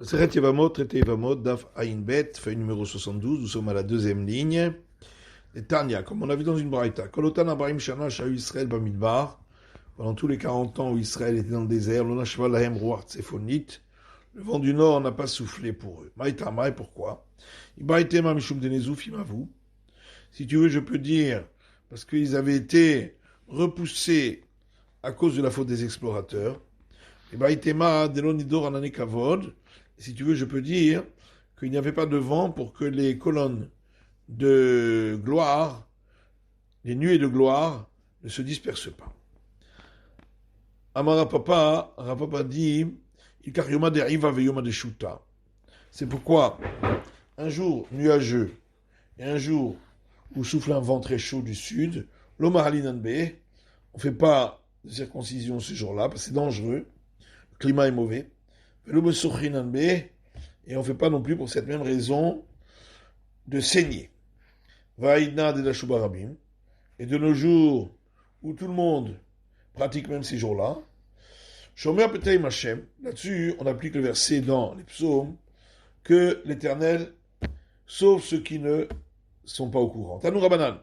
Seret Yevamot, traité Yevamot, Daf Ayin Bet, feuille numéro 72, nous sommes à la deuxième ligne. Et Tanya, comme on a vu dans une braïta, Kolotan Abrahim Shana Shahu Israël Bamidbar, pendant tous les 40 ans où Israël était dans le désert, l'Onashva Lahem Ruach Tsefonit, le vent du nord n'a pas soufflé pour eux. Maïtamai, pourquoi Ibaïtema Mishum Denezouf Imavu. Si tu veux, je peux dire, parce qu'ils avaient été repoussés à cause de la faute des explorateurs. Ibaïtema Delonidor Anane Kavod. Si tu veux, je peux dire qu'il n'y avait pas de vent pour que les colonnes de gloire, les nuées de gloire, ne se dispersent pas. Amara Papa, Rapapa dit, Ikarioma deriva veyoma de Shuta. C'est pourquoi un jour nuageux et un jour où souffle un vent très chaud du sud, l'Omahalinanbe, on ne fait pas de circoncision ce jour-là, parce que c'est dangereux, le climat est mauvais. Et on ne fait pas non plus pour cette même raison de saigner. Vaïdna de la Shubarabim. Et de nos jours, où tout le monde pratique même ces jours-là, Shomer Petei Machem, là-dessus, on applique le verset dans les psaumes, que l'Éternel sauve ceux qui ne sont pas au courant. Tanou Rabanan,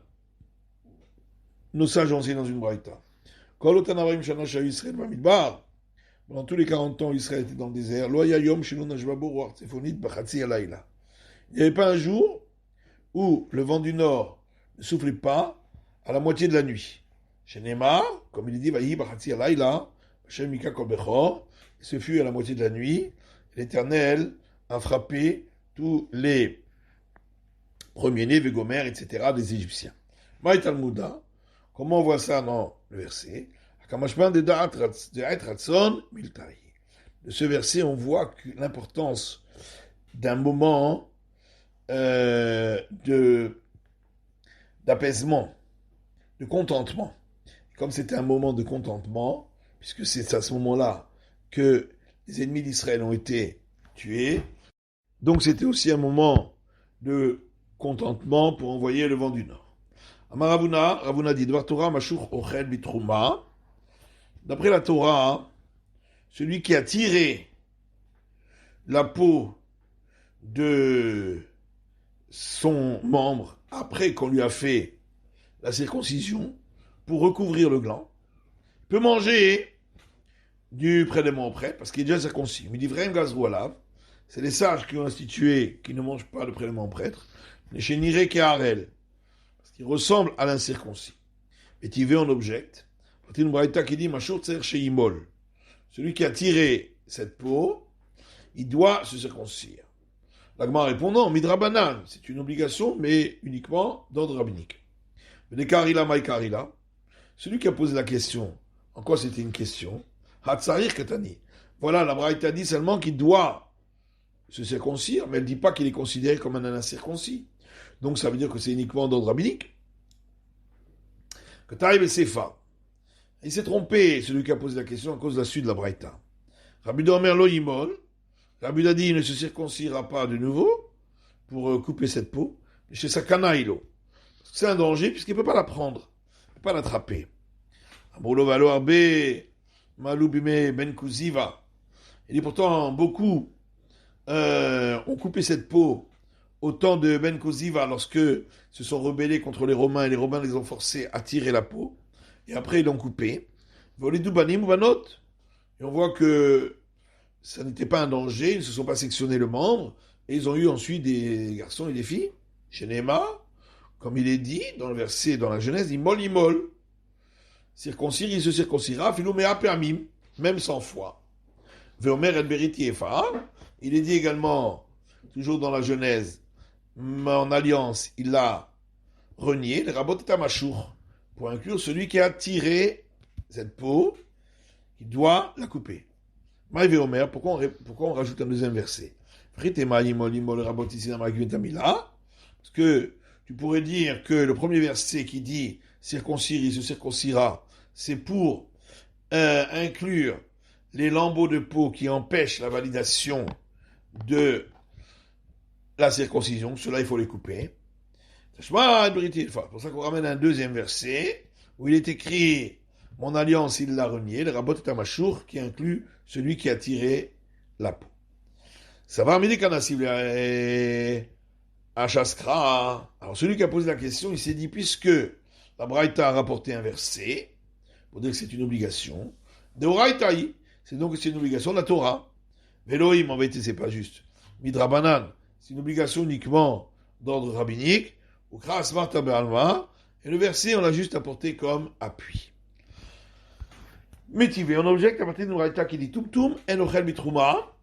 nos sages ont enseigné dans une braïta. Kol otan Abrahim Shana Shahu Israël Bamidbar, pendant tous les 40 ans, Israël était dans le désert. Lo haya yom shelo najvabo ruach tsefonit b'chatzi halayla. Il n'y avait pas un jour où le vent du nord ne soufflait pas à la moitié de la nuit. Chez Neymar, comme il est dit, vayi b'chatzi halayla, Hashem mika kol bechor, ce fut à la moitié de la nuit. L'Éternel a frappé tous les premiers-nés, Végomer, etc., des Égyptiens. Maï Talmuda, comment on voit ça dans le verset? De ce verset, on voit l'importance d'un moment d'apaisement, de contentement. Comme c'était un moment de contentement, puisque c'est à ce moment-là que les ennemis d'Israël ont été tués, donc c'était aussi un moment de contentement pour envoyer le vent du nord. Ravuna dit, Torah Mashur Ochel Bitrouma. D'après la Torah, celui qui a tiré la peau de son membre après qu'on lui a fait la circoncision pour recouvrir le gland, peut manger du prélèvement au prêtre parce qu'il est déjà circoncis. Mais dit Vrem Gazroualav, c'est les sages qui ont institué qui ne mangent pas de prélèvement au prêtre, les chéniré Keharel, parce qu'il ressemble à l'incirconcis. Et Tivé en objecte. Une braïta qui dit Mashur tser sheimol. Celui qui a tiré cette peau, il doit se circoncire. L'agma répondant Midrabanan, c'est une obligation, mais uniquement d'ordre rabbinique. Karila Maïkarila, celui qui a posé la question, en quoi c'était une question Hatsarir Katani. Voilà, la braïta dit seulement qu'il doit se circoncire, mais elle ne dit pas qu'il est considéré comme un incirconcis. Donc ça veut dire que c'est uniquement d'ordre rabbinique. Que Taïb et Sefa. Il s'est trompé, celui qui a posé la question, à cause de la suite de la Braïta. Rabbi Domer lo yimol. Rabbi a dit, il ne se circoncira pas de nouveau pour couper cette peau. Chez Sakana ilo. C'est un danger puisqu'il ne peut pas la prendre. Il ne peut pas l'attraper. Amroulo valo arbe maloubime ben kuziva. Il dit pourtant, beaucoup ont coupé cette peau au temps de Ben Kuziva lorsque se sont rebellés contre les Romains et les Romains les ont forcés à tirer la peau. Et après, ils l'ont coupé. Et on voit que ça n'était pas un danger, ils ne se sont pas sectionnés le membre, et ils ont eu ensuite des garçons et des filles. Chez Néma, comme il est dit dans le verset, dans la Genèse, imol. Circoncire, il se circoncira, philoméa permim, même sans foi. Veomer el beriti efa. Il est dit également, toujours dans la Genèse, mon alliance, il l'a renié, le rabot et amachour, pour inclure celui qui a tiré cette peau, il doit la couper. Maïvé Omer, pourquoi on rajoute un deuxième verset? Parce que tu pourrais dire que le premier verset qui dit circoncire, il se circoncira, c'est pour inclure les lambeaux de peau qui empêchent la validation de la circoncision. Cela, il faut les couper. C'est pour ça qu'on ramène un deuxième verset où il est écrit mon alliance, il l'a renié, le rabot est amachour, qui inclut celui qui a tiré la peau. Ça va amener Kanasib à Shaskra. Alors celui qui a posé la question, il s'est dit, puisque la Braïta a rapporté un verset, pour dire que c'est une obligation, de Oraïtaï, c'est donc c'est une obligation de la Torah. Veloïm, en vérité, c'est pas juste. Midrabanan, c'est une obligation uniquement d'ordre rabbinique, ou Kras Marta Be'alma, et le verset, on l'a juste apporté comme appui. Métivé, on objecte à partir d'une Oraïta qui dit Tumtum, Enochel Mitrouma,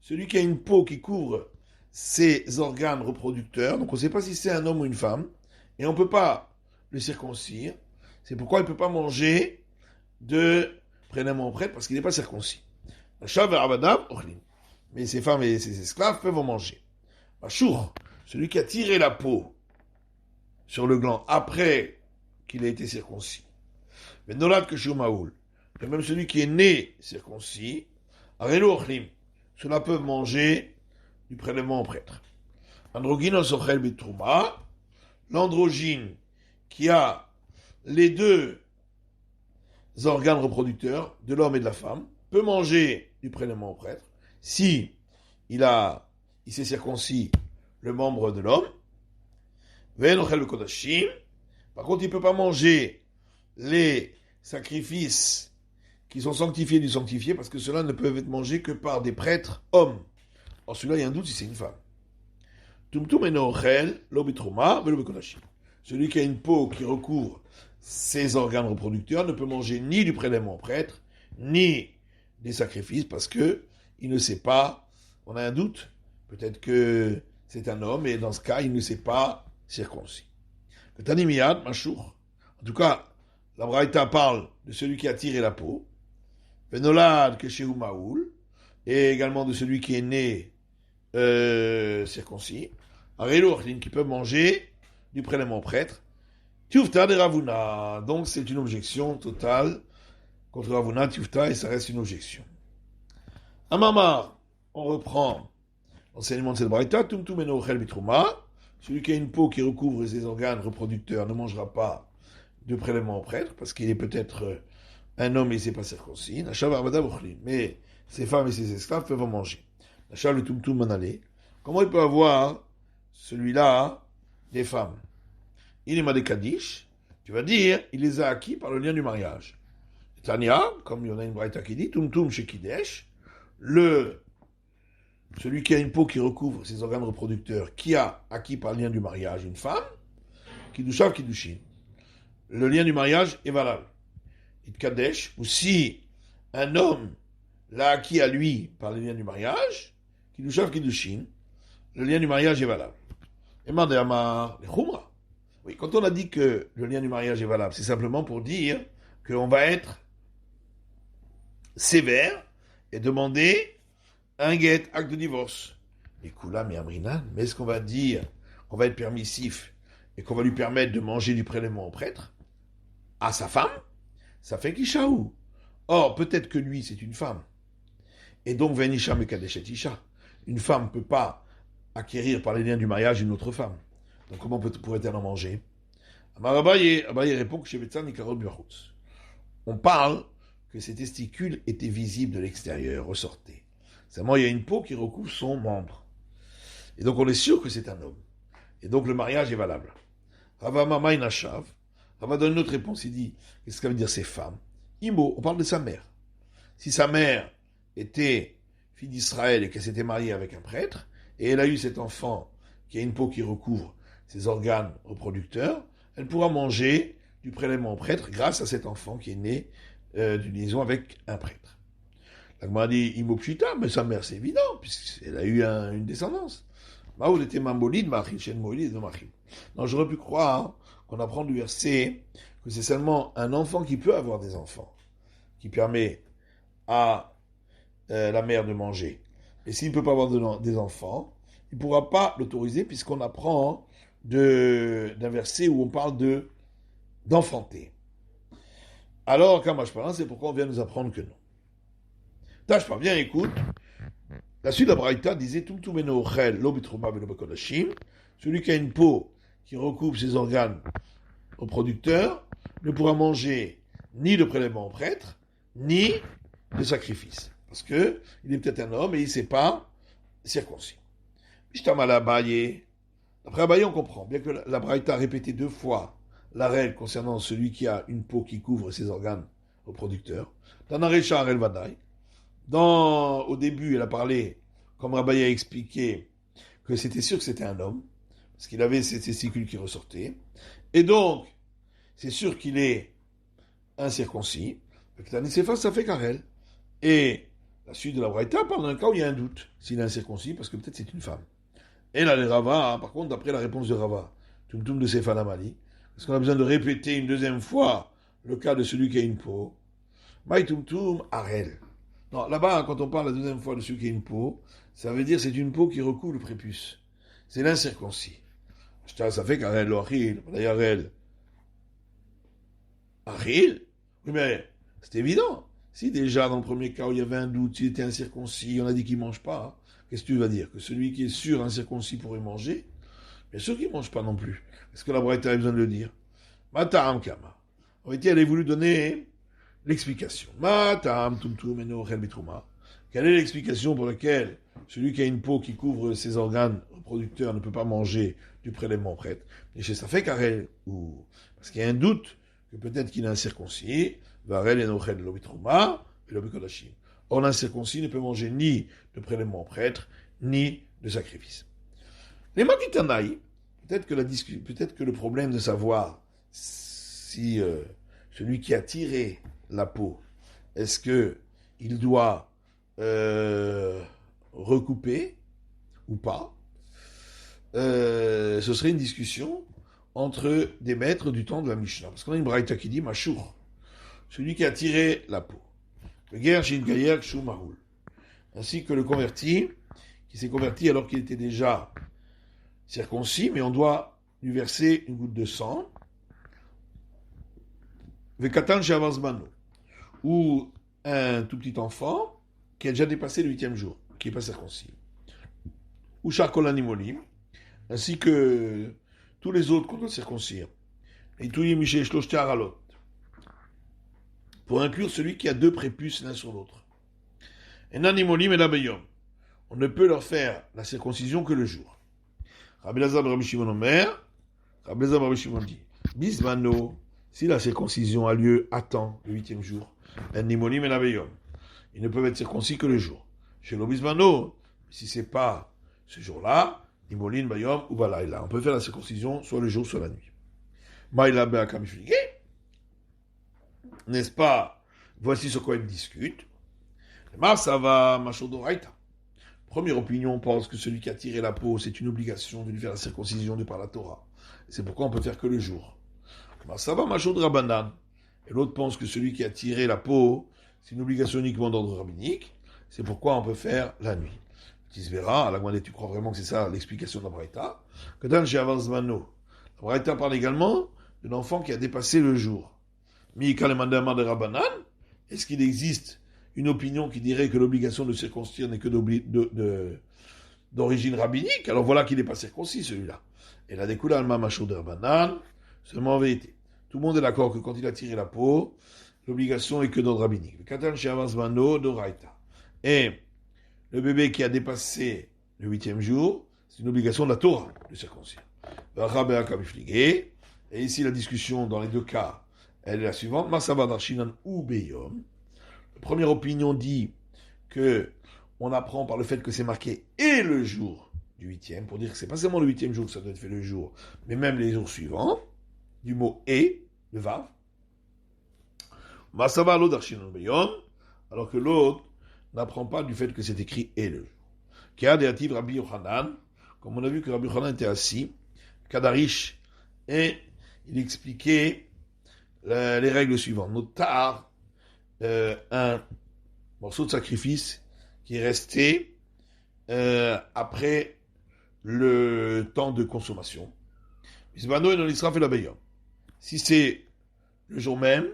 celui qui a une peau qui couvre ses organes reproducteurs, donc on ne sait pas si c'est un homme ou une femme, et on ne peut pas le circoncire, c'est pourquoi il ne peut pas manger de prélèvement prêtre, parce qu'il n'est pas circoncis. Mais ses femmes et ses esclaves peuvent en manger. Machour, celui qui a tiré la peau sur le gland après qu'il ait été circoncis. Mais Nolad que Shumaoul, et même celui qui est né circoncis, Arelo Ochlim, ceux-là peuvent manger du prélèvement au prêtre. Androgynos ochel bitrouma, l'androgyne qui a les deux organes reproducteurs de l'homme et de la femme peut manger du prélèvement au prêtre si il s'est circoncis le membre de l'homme. Par contre, il ne peut pas manger les sacrifices qui sont sanctifiés du sanctifié parce que ceux-là ne peuvent être mangés que par des prêtres hommes. Or, celui-là, il y a un doute si c'est une femme. Celui qui a une peau qui recouvre ses organes reproducteurs ne peut manger ni du prélèvement au prêtre, ni des sacrifices parce que il ne sait pas, on a un doute, peut-être que c'est un homme et dans ce cas, il ne s'est pas circoncis. En tout cas, la Braïta parle de celui qui a tiré la peau, Venolad Keshehu Maoul, et également de celui qui est né circoncis, qui peut manger du prélèvement au prêtre. Tiufta de Ravuna, donc c'est une objection totale contre Ravuna, Tiufta, et ça reste une objection. Amama, on reprend l'enseignement de cette braïta, Tumtum eno ochel bitrouma, celui qui a une peau qui recouvre ses organes reproducteurs ne mangera pas de prélèvement au prêtre, parce qu'il est peut-être un homme et il ne s'est pas circoncis, mais ses femmes et ses esclaves peuvent en manger. Le Tumtum manale, comment il peut avoir celui-là des femmes? Il est mal des Kaddish, tu vas dire, il les a acquis par le lien du mariage. Tania, comme il y en a une braïta qui dit, Tumtum chez Kidesh, celui qui a une peau qui recouvre ses organes reproducteurs, qui a acquis par le lien du mariage une femme, Kiddushav Kiddushin. Le lien du mariage est valable. It Kadesh, ou si un homme l'a acquis à lui par le lien du mariage, Kiddushav Kiddushin, le lien du mariage est valable. Et Mandéama, les Khumra. Oui, quand on a dit que le lien du mariage est valable, c'est simplement pour dire qu'on va être sévère et demander un guet, acte de divorce. Et Kula, mais Amrinan, mais est-ce qu'on va dire qu'on va être permissif et qu'on va lui permettre de manger du prélèvement au prêtre à sa femme? Ça fait Kishaou. Or, peut-être que lui, c'est une femme. Et donc, Venisha Mekadeshet Isha. Une femme ne peut pas acquérir par les liens du mariage une autre femme. Donc, comment pourrait-elle en manger? Abaye répond que chez Betsan Nikarot Biachutz. On parle que ses testicules étaient visibles de l'extérieur, ressortaient. Seulement, il y a une peau qui recouvre son membre. Et donc, on est sûr que c'est un homme. Et donc, le mariage est valable. Rava Mama Inashav. Rava donne une autre réponse. Il dit, qu'est-ce que ça veut dire ces femmes? Imo, on parle de sa mère. Si sa mère était fille d'Israël et qu'elle s'était mariée avec un prêtre, et elle a eu cet enfant qui a une peau qui recouvre ses organes reproducteurs, elle pourra manger du prélèvement au prêtre grâce à cet enfant qui est né d'une liaison avec un prêtre. La Gemara dit Imopchita, mais sa mère c'est évident, puisqu'elle a eu une descendance. Maoul était Mambolid, Machil, Shen Moïli, de Machil. Non, j'aurais pu croire qu'on apprend du verset que c'est seulement un enfant qui peut avoir des enfants, qui permet à la mère de manger. Et s'il ne peut pas avoir des enfants, il ne pourra pas l'autoriser, puisqu'on apprend d'un verset où on parle d'enfanter. Alors, Kamashparan, c'est pourquoi on vient nous apprendre que non. Tâche pas bien, écoute. La suite de la Braïta disait celui qui a une peau qui recouvre ses organes reproducteurs ne pourra manger ni de prélèvement au prêtre, ni de sacrifice. Parce que il est peut-être un homme et il ne sait pas circoncis. Mishtamala Abaye. D'après Abaye, on comprend, bien que la Braïta a répété 2 fois la règle concernant celui qui a une peau qui couvre ses organes reproducteurs. Dans Nareshar El Vadaï, au début, elle a parlé, comme Abaye a expliqué, que c'était sûr que c'était un homme, parce qu'il avait ses testicules qui ressortaient. Et donc, c'est sûr qu'il est incirconcis. Ça fait Karel. Et la suite de la Braïta parle d'un cas où il y a un doute, s'il est incirconcis, parce que peut-être c'est une femme. Et là, les Rava, par contre, d'après la réponse de Rava, Tumtum de Sefan Amali, est-ce qu'on a besoin de répéter une deuxième fois le cas de celui qui a une peau? Maï Tumtum Arel. Non, là-bas, quand on parle la deuxième fois de celui qui a une peau, ça veut dire c'est une peau qui recouvre le prépuce. C'est l'incirconcis. Ça fait qu'Arel, l'Aril, d'ailleurs, Arel. Aril? Oui, mais c'est évident. Si déjà, dans le premier cas où il y avait un doute, s'il était incirconcis, on a dit qu'il ne mange pas, qu'est-ce que tu vas dire? Que celui qui est sûr incirconcis pourrait manger? Bien sûr qu'il ne mange pas non plus. Est-ce que la Braïta a besoin de le dire? Matam Kama. En réalité, elle a voulu donner l'explication. Matam Tumtum Eno Chel Bitrouma. Quelle est l'explication pour laquelle celui qui a une peau qui couvre ses organes reproducteurs ne peut pas manger du prélèvement prêtre? Et chez ça fait Karel, ou parce qu'il y a un doute que peut-être qu'il est incirconcis, Varel Eno Chel Bitrouma, et l'Obikodashim. Or, l'incirconcis ne peut manger ni de prélèvement prêtre, ni de sacrifice. Les Makitanaï, peut-être que le problème de savoir si celui qui a tiré la peau, est-ce que il doit recouper ou pas, ce serait une discussion entre des maîtres du temps de la Mishnah. Parce qu'on a une braïta qui dit Machour, celui qui a tiré la peau. Le guerre Shin Gayer Shou Mahoul. Ainsi que le converti, qui s'est converti alors qu'il était déjà circoncis, mais on doit lui verser une goutte de sang. Vekatan Shavazmano. Ou un tout petit enfant qui a déjà dépassé le 8e jour, qui n'est pas circoncis. Ou Charkol Animolim, ainsi que tous les autres qu'on doit circoncire. Et Touye Miché Shloshte Aralot. Pour inclure celui qui a 2 prépuces l'un sur l'autre. Et Nanimolim et Labeyom. On ne peut leur faire la circoncision que le jour. Rabbi Lazar Rabbi Shimon Omer, Rabbi Lazar Rabbi Shimon dit, Bismano, si la circoncision a lieu à temps, le 8e jour, Nanimolim et Labeyom. Ils ne peuvent être circoncis que le jour. Chez l'Obismano, si c'est pas ce jour-là, Nimolim, Bayom ou Balaïla. On peut faire la circoncision soit le jour, soit la nuit. Maïla Be'akamiflige. N'est-ce pas? Voici sur quoi ils discutent. Ça va, Machodoraita. Première opinion, on pense que celui qui a tiré la peau, c'est une obligation de lui faire la circoncision de par la Torah. C'est pourquoi on peut faire que le jour. Ça va, Machodrabanan. Et l'autre pense que celui qui a tiré la peau, c'est une obligation uniquement d'ordre rabbinique. C'est pourquoi on peut faire la nuit. Tu se verras, à la Gouandé, tu crois vraiment que c'est ça l'explication de la Braïta? Que dans le Sheavansmano, la Braïta parle également de l'enfant qui a dépassé le jour. de Rabbanan, est-ce qu'il existe une opinion qui dirait que l'obligation de circoncire n'est que d'origine rabbinique? Alors voilà qu'il n'est pas circoncis, celui-là. Et la découle alma macho de Rabbanan, seulement en vérité. Tout le monde est d'accord que quand il a tiré la peau, l'obligation est que d'ordre rabbinique. Et le bébé qui a dépassé le 8e jour, c'est une obligation de la Torah de circoncire. Et ici, la discussion dans les 2 cas, elle est la suivante. La première opinion dit que on apprend par le fait que c'est marqué et le jour du 8e, pour dire que c'est pas seulement le 8e jour que ça doit être fait le jour, mais même les jours suivants, du mot et, le vav. Alors que l'autre n'apprend pas du fait que c'est écrit et le jour. Rabbi Yochanan, comme on a vu que Rabbi Yochanan était assis, Kadarish, et il expliquait les règles suivantes. Notar, un morceau de sacrifice qui est resté après le temps de consommation. Si c'est le jour même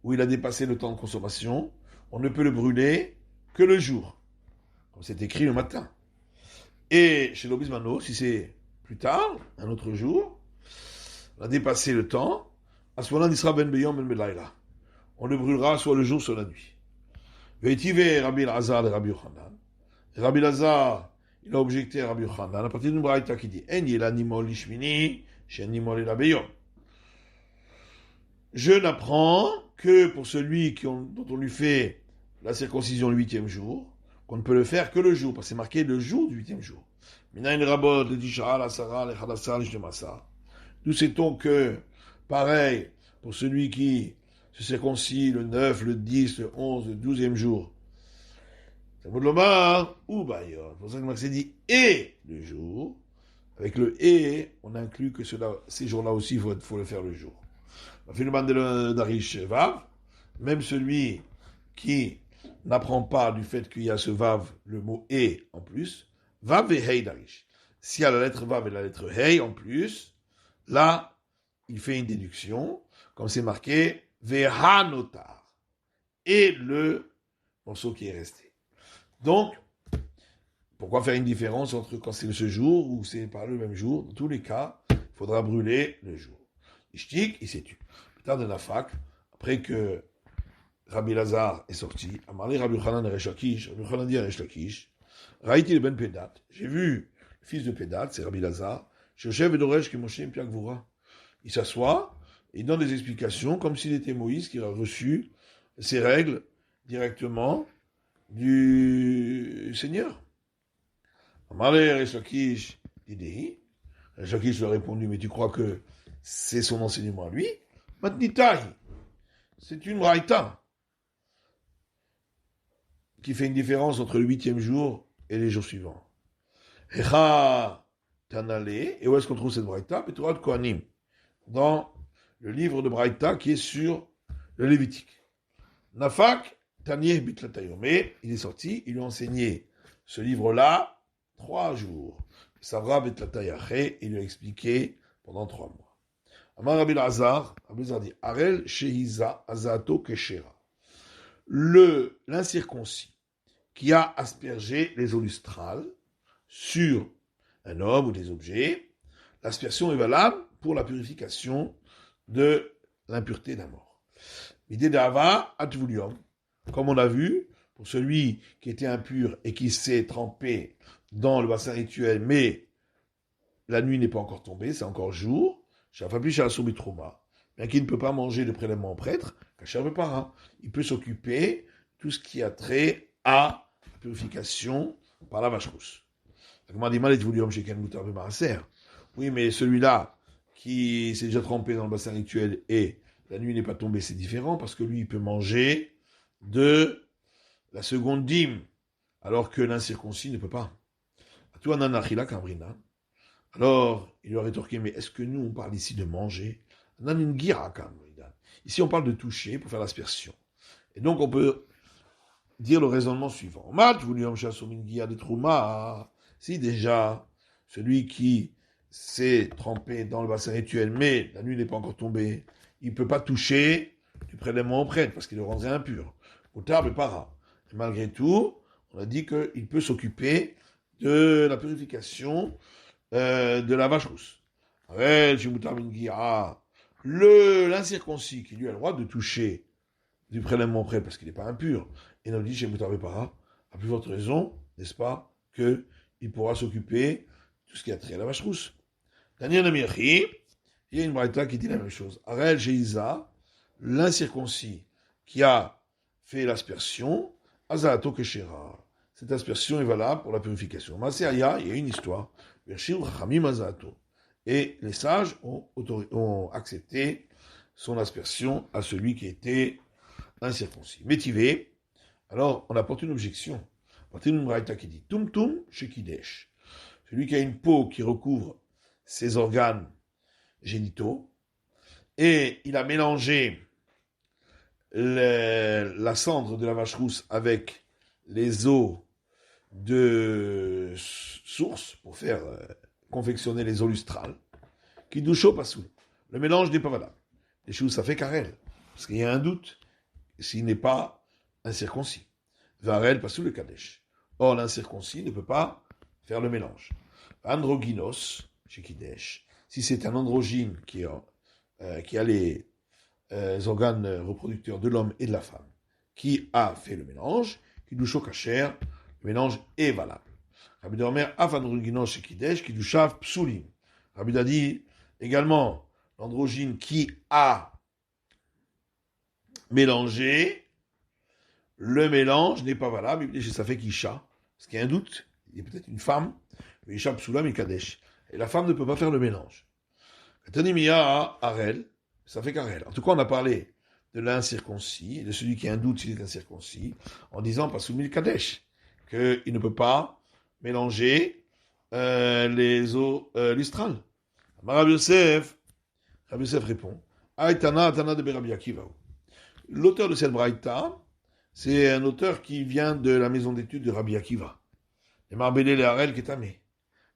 où il a dépassé le temps de consommation, on ne peut le brûler que le jour, comme c'est écrit le matin. Et chez l'Obismano, si c'est plus tard, un autre jour, on a dépassé le temps, à ce moment-là, on sera ben beyom ben belayla. On le brûlera soit le jour, soit la nuit. Ve'etive Rabbi Elazar et Rabbi Yochanan. Rabbi Lazar, il a objecté à Rabbi Yochanan à partir d'une braïta qui dit En yelanimol lishmini, shenimol elabeyom. Je n'apprends que pour celui dont on lui fait la circoncision le 8e jour, qu'on ne peut le faire que le jour, parce que c'est marqué le jour du 8e jour. Minayin rabot, le tisha, la sara, le chadassa, le shlemasa. Nous sait-on que, pareil, pour celui qui se circoncis le 9, le 10, le 11, le 12e jour, ça vaut de l'omar, ou bayon. C'est pour ça que Marc s'est dit et le jour. Avec le et, on inclut que ces jours-là aussi, il faut le faire le jour. Darish Vav, même celui qui n'apprend pas du fait qu'il y a ce Vav, le mot et en plus, Vav et Hei Darish. S'il y a la lettre Vav et la lettre Hei en plus, là, il fait une déduction, comme c'est marqué, Vehanotar, et le morceau qui est resté. Donc, pourquoi faire une différence entre quand c'est ce jour ou c'est pas le même jour? Dans tous les cas, il faudra brûler le jour. Ishtik, il s'est tué. Plus tard de Nafak, après que Rabbi Lazar est sorti, Amarli Rabbi Yochanan et Resh Lakish, Rabbi Yochanan dit à Resh Lakish, Raïti le ben Pédat, j'ai vu le fils de Pédat, c'est Rabbi Lazar, Shoshev et Doresh qui Moshe Piakvoura. Il s'assoit, il donne des explications comme s'il était Moïse qui a reçu ses règles directement du Seigneur. Amarli Resh Lakish, Idéhi. Resh Lakish lui a répondu, mais tu crois que c'est son enseignement à lui? Matnitai, c'est une braïta qui fait une différence entre le 8e jour et les jours suivants. Echa Tanale, et où est-ce qu'on trouve cette braïta? Peturat Kohanim, dans le livre de braïta qui est sur le Lévitique. Nafak Tanieh Bitlatayom, mais il est sorti, il lui a enseigné ce livre-là 3 jours. Savra Bitlatayaché, il lui a expliqué pendant 3 mois. Amar Rabbi Lazar dit Arel Shehiza Azato Keshera. L'incirconcis qui a aspergé les eaux lustrales sur un homme ou des objets, l'aspersion est valable pour la purification de l'impureté d'un mort. L'idée d'Ava Atvulium, comme on a vu, pour celui qui était impur et qui s'est trempé dans le bassin rituel, mais la nuit n'est pas encore tombée, c'est encore jour, bien qu'il ne peut pas manger de prélèvement au prêtre, il peut s'occuper de tout ce qui a trait à la purification par la vache rousse. Oui, mais celui-là qui s'est déjà trempé dans le bassin rituel et la nuit n'est pas tombée, c'est différent parce que lui, il peut manger de la seconde dîme, alors que l'incirconcis ne peut pas. Alors, il lui a rétorqué, mais est-ce que nous, on parle ici de manger? Ici, on parle de toucher pour faire l'aspersion. Et donc, on peut dire le raisonnement suivant. Si déjà, celui qui s'est trempé dans le bassin rituel, mais la nuit n'est pas encore tombée, il ne peut pas toucher du prélèvement au prêtre, parce qu'il le rendrait impur. Et malgré tout, on a dit qu'il peut s'occuper de la purification de la vache rousse. L'incirconcis qui lui a le droit de toucher du prélèvement près parce qu'il n'est pas impur, et nous dit chez Moutarbe-Para, à plus forte raison, n'est-ce pas, qu'il pourra s'occuper de tout ce qui a trait à la vache rousse. Daniel Namiachi, il y a une braïta qui dit la même chose. Arel Sheiza, l'incirconcis qui a fait l'aspersion, Azato Keshera. Cette aspersion est valable pour la purification. Maseaya, il y a une histoire. Et les sages ont accepté son aspersion à celui qui était incirconcis. Métivé, alors on apporte une objection. On apporte une braïta qui dit Tum Tum Shekidesh. Celui qui a une peau qui recouvre ses organes génitaux, et il a mélangé la cendre de la vache rousse avec les os de source pour faire confectionner les eaux lustrales, qui doucho pas sous. Le mélange n'est pas valable. Les choses, ça fait carrel, parce qu'il y a un doute s'il n'est pas incirconcis. Varel pas sous le kadesh. Or, l'incirconcis ne peut pas faire le mélange. Androgynos, chez Kidesh, si c'est un androgyne qui a les organes reproducteurs de l'homme et de la femme, qui a fait le mélange, qui doucho kacher, Le mélange est valable. Rabbi Uda Omer, Afandroginosh et Kidesh, Kidushav, Psulim. Rabbi Uda dit également, l'androgyne qui a mélangé, le mélange n'est pas valable, ça fait Kisha. Parce qu'il y a un doute, il y a peut-être une femme, mais Isha Psulam et Kadesh. Et la femme ne peut pas faire le mélange. Katanimiya Arel, ça fait qu'Arel. En tout cas, on a parlé de l'incirconcis, de celui qui a un doute s'il est incirconcis, en disant pas soumis le Kadesh, qu'il ne peut pas mélanger les eaux lustrales. Rabbi Yosef répond, Aïtana de Rabbi Akiva. L'auteur de cette braïta, c'est un auteur qui vient de la maison d'études de Rabbi Akiva. Les Marbélé les Harel Ketamé.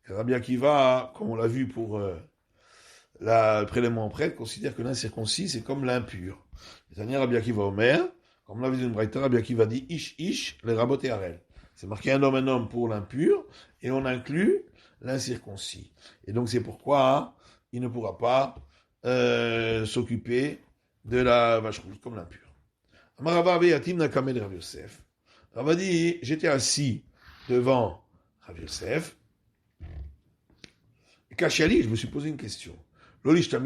Rabbi Akiva, comme on l'a vu pour le prélèvement en prêtre, considère que l'incirconcis, c'est comme l'impur. C'est-à-dire Rabbi Akiva Omer, comme on l'a vu dans une braïta, Rabbi Akiva dit Ish, les rabot et Harel. C'est marqué un homme pour l'impur, et on inclut l'incirconcis. Et donc c'est pourquoi il ne pourra pas s'occuper de la vache rouge comme l'impur. Rava dit, j'étais assis devant Rav Yosef, et Kachali, je me suis posé une question. Dans ce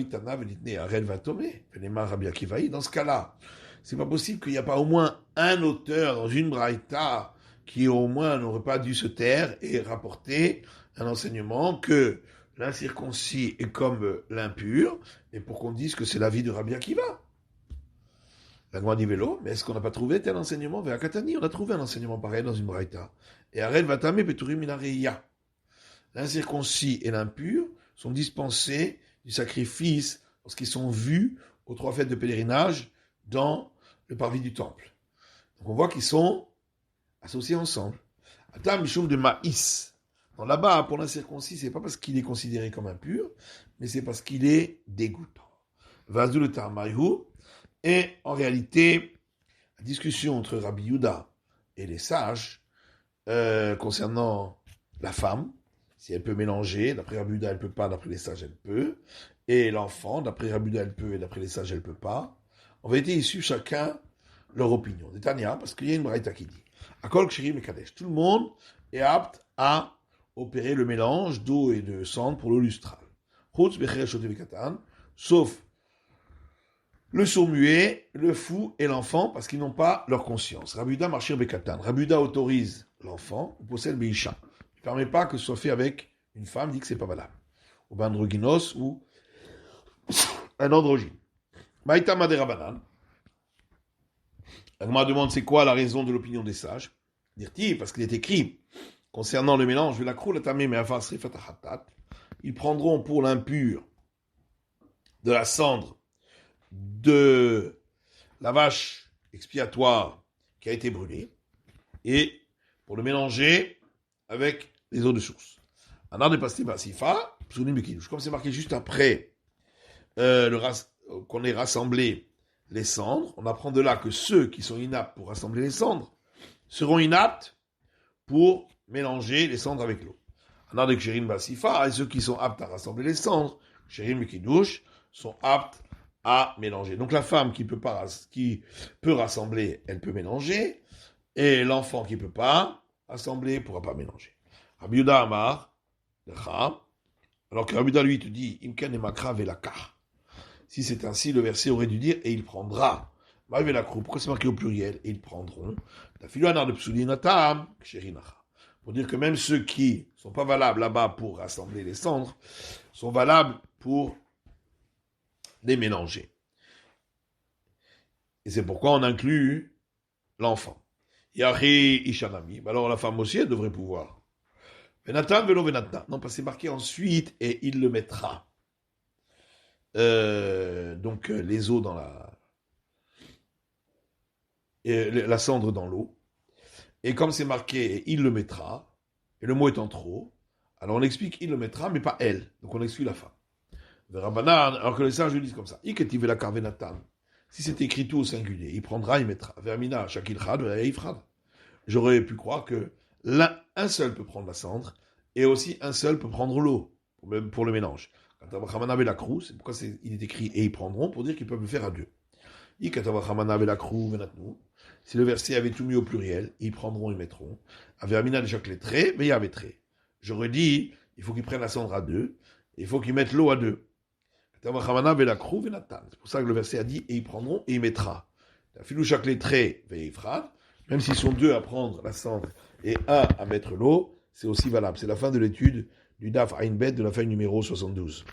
cas-là, c'est pas possible qu'il n'y a pas au moins un auteur dans une braïta qui au moins n'aurait pas dû se taire et rapporter un enseignement que l'incirconcis est comme l'impur, et pour qu'on dise que c'est l'avis de Rabbi Akiva. La Gemara dit vélo, mais est-ce qu'on n'a pas trouvé tel enseignement? Vers Katani, on a trouvé un enseignement pareil dans une braïta. Et Arel Vatame Peturim Minareya. L'incirconcis et l'impur sont dispensés du sacrifice lorsqu'ils sont vus aux 3 fêtes de pèlerinage dans le parvis du temple. Donc on voit qu'ils sont associés ensemble. Atam Mishum de Maïs. Là-bas, pour l'incirconcis, c'est pas parce qu'il est considéré comme impur, mais c'est parce qu'il est dégoûtant. Vazou le Tarmaïhu. Et en réalité, la discussion entre Rabbi Yehuda et les sages concernant la femme, si elle peut mélanger, d'après Rabbi Yehuda elle peut pas, d'après les sages elle peut, et l'enfant, d'après Rabbi Yehuda elle peut, et d'après les sages elle peut pas, en vérité ils suivent chacun leur opinion. Netanya, parce qu'il y a une braïta qui dit, Akol Kshirim et Kadesh, tout le monde est apte à opérer le mélange d'eau et de cendre pour l'eau lustrale. Chutz Becher Shotev Katan, sauf le sourd-muet, le fou et l'enfant, parce qu'ils n'ont pas leur conscience. Rabbi Yehuda Marchir Bekatan. Rabbi Yehuda autorise l'enfant, ou possède Beisha. Il ne permet pas que ce soit fait avec une femme, dit que c'est pas valable. Ou ben androgynos, ou un androgyne. Maïta Maderabanan. La Gemara demande c'est quoi la raison de l'opinion des sages. Dire-t-il, parce qu'il est écrit, concernant le mélange, ils prendront pour l'impur de la cendre de la vache expiatoire qui a été brûlée et pour le mélanger avec les eaux de source. Comme c'est marqué juste après qu'on ait rassemblé les cendres, on apprend de là que ceux qui sont inaptes pour rassembler les cendres seront inaptes pour mélanger les cendres avec l'eau. Et ceux qui sont aptes à rassembler les cendres, sont aptes à mélanger. Donc la femme qui peut rassembler, elle peut mélanger, et l'enfant qui peut pas rassembler pourra pas mélanger. Rabbi Yehuda Amar, alors que Rabbi Yehuda lui te dit Imken et Makra velaka. Si c'est ainsi, le verset aurait dû dire et il prendra. Pourquoi c'est marqué au pluriel? Et ils prendront. Pour dire que même ceux qui sont pas valables là-bas pour rassembler les cendres sont valables pour les mélanger. Et c'est pourquoi on inclut l'enfant. Yahi Ishanami. Alors la femme aussi, elle devrait pouvoir. Venatan velo venatna. Non, parce que c'est marqué ensuite et il le mettra. Donc les eaux dans la cendre dans l'eau. Et comme c'est marqué il le mettra, et le mot étant trop, alors on explique il le mettra, mais pas elle. Donc on exclut la femme. Alors que les sages disent comme ça. Si c'est écrit tout au singulier, il prendra, il mettra. Vermina, shakilchad, ifrad. J'aurais pu croire que un seul peut prendre la cendre, et aussi un seul peut prendre l'eau, pour le mélange. Quand la crou, c'est pourquoi il est écrit et ils prendront, pour dire qu'ils peuvent le faire à deux. si le verset avait tout mis au pluriel, ils prendront, ils mettront. Avermina de chaque lettré, mais il y avait très. Je redis, il faut qu'ils prennent la cendre à 2, il faut qu'ils mettent l'eau à 2. C'est pour ça que le verset a dit, et ils prendront, et il mettra. Filou chaque lettré, même s'ils sont 2 à prendre la cendre et 1 à mettre l'eau, c'est aussi valable. C'est la fin de l'étude du Daf Ain Bet de la feuille numéro 72.